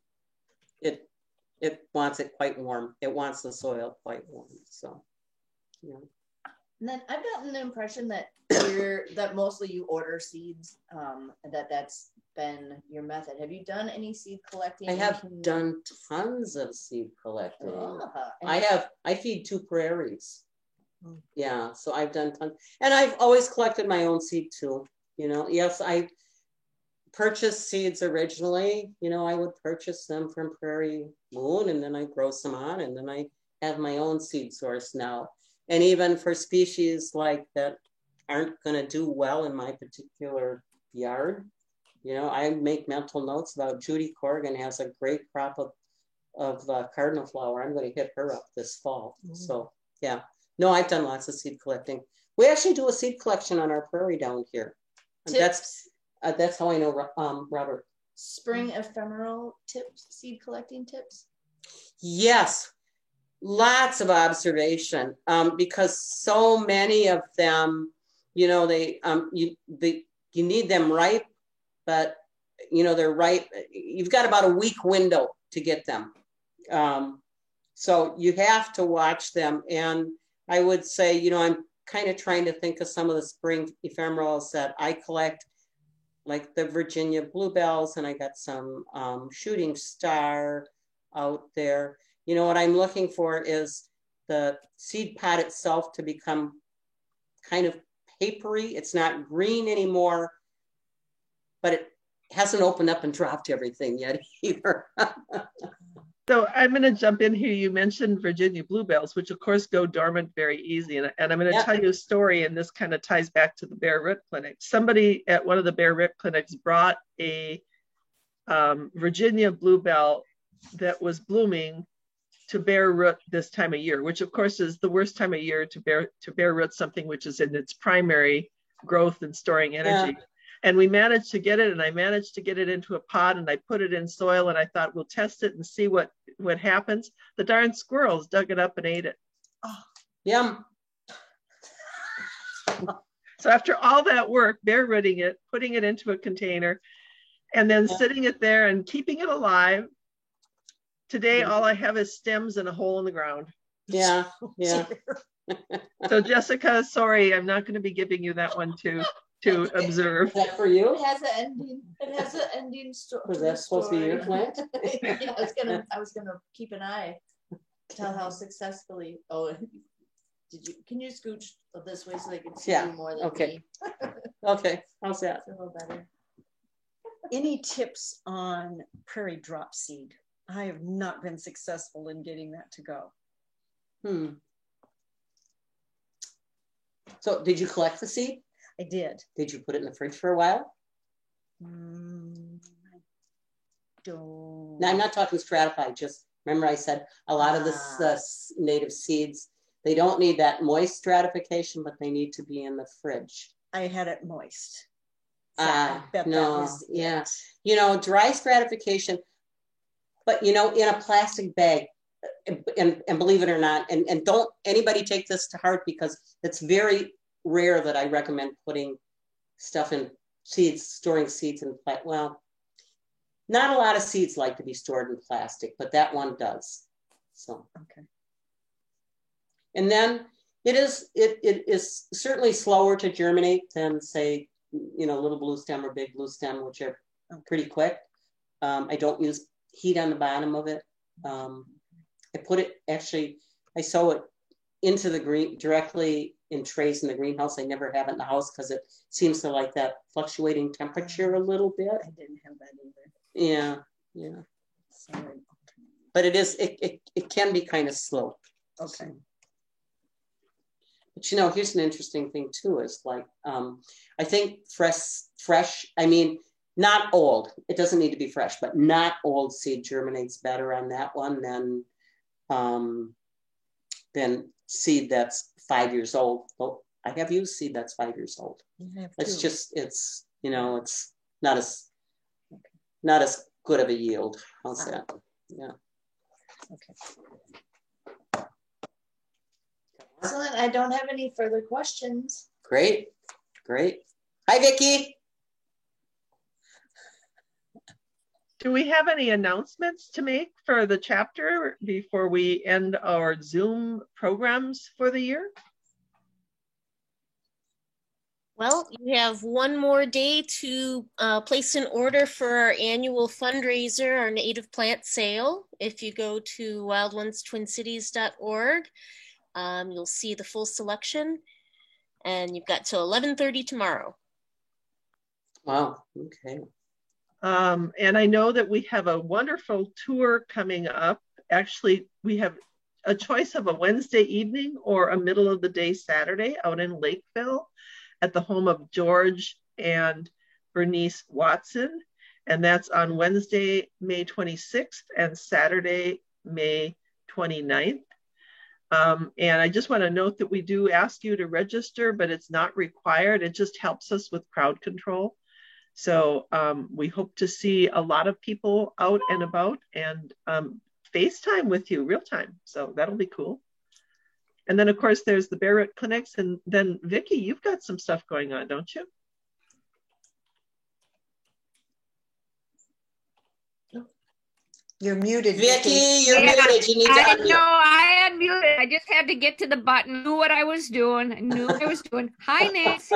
It wants it quite warm. It wants the soil quite warm, so, yeah. And then I've gotten the impression that that mostly you order seeds, and that's been your method. Have you done any seed collecting? I have done tons of seed collecting. I feed 2 prairies. Yeah, so I've done tons. And I've always collected my own seed too. You know, yes, I purchased seeds originally. You know, I would purchase them from Prairie Moon, and then I grow some on, and then I have my own seed source now. And even for species like that aren't going to do well in my particular yard, you know, I make mental notes about Judy Corrigan has a great crop of cardinal flower. I'm going to hit her up this fall. So, yeah. No, I've done lots of seed collecting. We actually do a seed collection on our prairie down here. That's how I know Robert. Spring ephemeral tips, seed collecting tips? Yes. Lots of observation, because so many of them, you know, you need them ripe, but you know, they're ripe. You've got about a week window to get them. So you have to watch them. And I would say, you know, I'm kind of trying to think of some of the spring ephemerals that I collect, like the Virginia bluebells, and I got some shooting star out there. You know, what I'm looking for is the seed pod itself to become kind of papery. It's not green anymore, but it hasn't opened up and dropped everything yet either. So I'm going to jump in here. You mentioned Virginia bluebells, which of course go dormant very easy. And I'm going to tell you a story, and this kind of ties back to the Bare Root Clinic. Somebody at one of the Bare Root Clinics brought a Virginia bluebell that was blooming to bare root this time of year, which of course is the worst time of year to bare root something which is in its primary growth and storing energy. Yeah. And we managed to get it, and I managed to get it into a pot, and I put it in soil, and I thought we'll test it and see what happens. The darn squirrels dug it up and ate it. Oh, yum. So after all that work, bare rooting it, putting it into a container, and then sitting it there and keeping it alive, today, all I have is stems and a hole in the ground. Yeah, yeah. So Jessica, sorry, I'm not going to be giving you that one to observe. Is that for you? It has an ending. It has an ending story. Was that supposed to be your plant? Yeah, I was gonna keep an eye, tell how successfully. Oh, can you scooch this way so they can see you more than me? Okay, how's that? A little better. Any tips on prairie drop seed? I have not been successful in getting that to go. So did you collect the seed? I did. Did you put it in the fridge for a while? I don't. Now, I'm not talking stratified, just remember I said a lot of the native seeds, they don't need that moist stratification, but they need to be in the fridge. I had it moist. So I bet no, that was yeah. it. You know, dry stratification, but you know, in a plastic bag, and believe it or not, and don't anybody take this to heart, because it's very rare that I recommend putting stuff in seeds, storing seeds in plastic. Well, not a lot of seeds like to be stored in plastic, but that one does. So okay. And then it is certainly slower to germinate than, say, you know, little blue stem or big blue stem, which are pretty quick. I don't use heat on the bottom of it. I put it, actually, I sow it into the green, directly in trays in the greenhouse. I never have it in the house because it seems to like that fluctuating temperature a little bit. I didn't have that either. Yeah, yeah. Sorry. But it can be kind of slow. Okay. But you know, here's an interesting thing too, is like, I think fresh, I mean, not old, it doesn't need to be fresh, but not old seed germinates better on that one than seed that's 5 years old. Well, I have used seed that's 5 years old. It's just, it's, you know, it's not as good of a yield. How's that? Yeah. Okay. Excellent. I don't have any further questions. Great. Hi, Vicki. Do we have any announcements to make for the chapter before we end our Zoom programs for the year? Well, you have one more day to place an order for our annual fundraiser, our native plant sale. If you go to wildonestoncities.org, you'll see the full selection, and you've got till 11:30 tomorrow. Wow, okay. And I know that we have a wonderful tour coming up. Actually, we have a choice of a Wednesday evening or a middle of the day Saturday out in Lakeville at the home of George and Bernice Watson. And that's on Wednesday, May 26th and Saturday, May 29th. And I just want to note that we do ask you to register, but it's not required. It just helps us with crowd control. So we hope to see a lot of people out and about and FaceTime with you real time. So that'll be cool. And then, of course, there's the Bear Root Clinics. And then, Vicki, you've got some stuff going on, don't you? You're muted, Vicki. You're muted. You need to unmute. No, I unmuted. I just had to get to the button. Knew what I was doing. Hi, Nancy.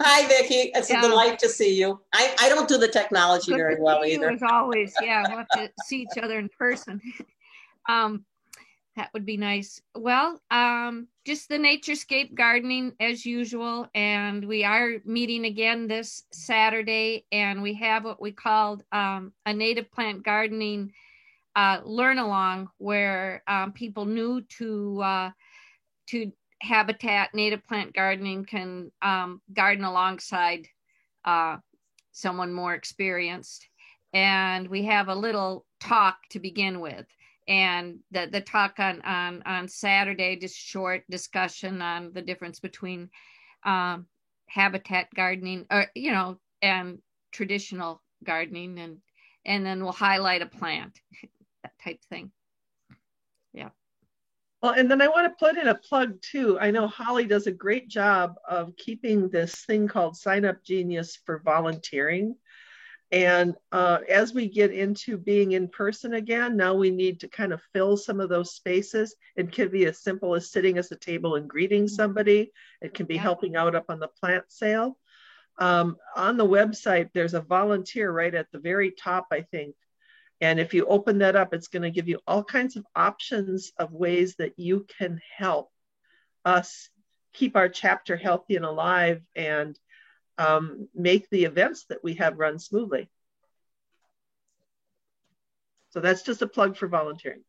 Hi, Vicki. It's a delight to see you. I don't do the technology Good very to well see either. you, as always. Yeah, we'll have to see each other in person. That would be nice. Well, just the Naturescape gardening as usual, and we are meeting again this Saturday, and we have what we called a native plant gardening learn along, where people new to Habitat native plant gardening can garden alongside someone more experienced. And we have a little talk to begin with. And the talk on Saturday, just short discussion on the difference between habitat gardening, or and traditional gardening, and then we'll highlight a plant, that type thing. Yeah. Well, and then I want to put in a plug too. I know Holly does a great job of keeping this thing called Sign Up Genius for volunteering. And as we get into being in person again, now we need to kind of fill some of those spaces. It can be as simple as sitting at a table and greeting somebody. It can be helping out up on the plant sale. On the website, there's a volunteer right at the very top, I think. And if you open that up, it's going to give you all kinds of options of ways that you can help us keep our chapter healthy and alive. And make the events that we have run smoothly. So that's just a plug for volunteering.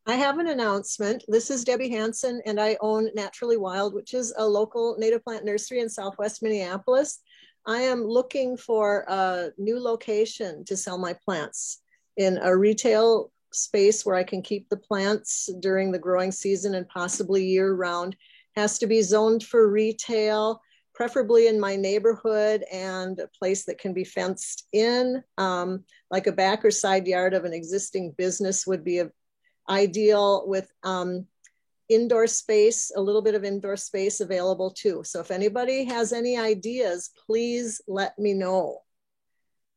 I have an announcement. This is Debbie Hansen, and I own Naturally Wild, which is a local native plant nursery in Southwest Minneapolis. I am looking for a new location to sell my plants in a retail space where I can keep the plants during the growing season and possibly year round. Has to be zoned for retail, preferably in my neighborhood, and a place that can be fenced in, like a back or side yard of an existing business would be ideal, with indoor space, a little bit of indoor space available too. So if anybody has any ideas, please let me know.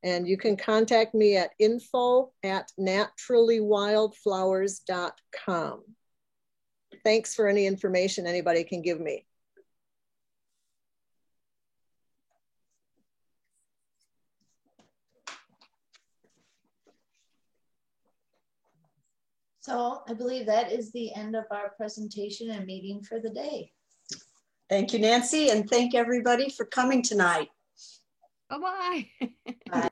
And you can contact me at info@naturallywildflowers.com. Thanks for any information anybody can give me. So I believe that is the end of our presentation and meeting for the day. Thank you, Nancy, and thank everybody for coming tonight. Bye-bye. Bye.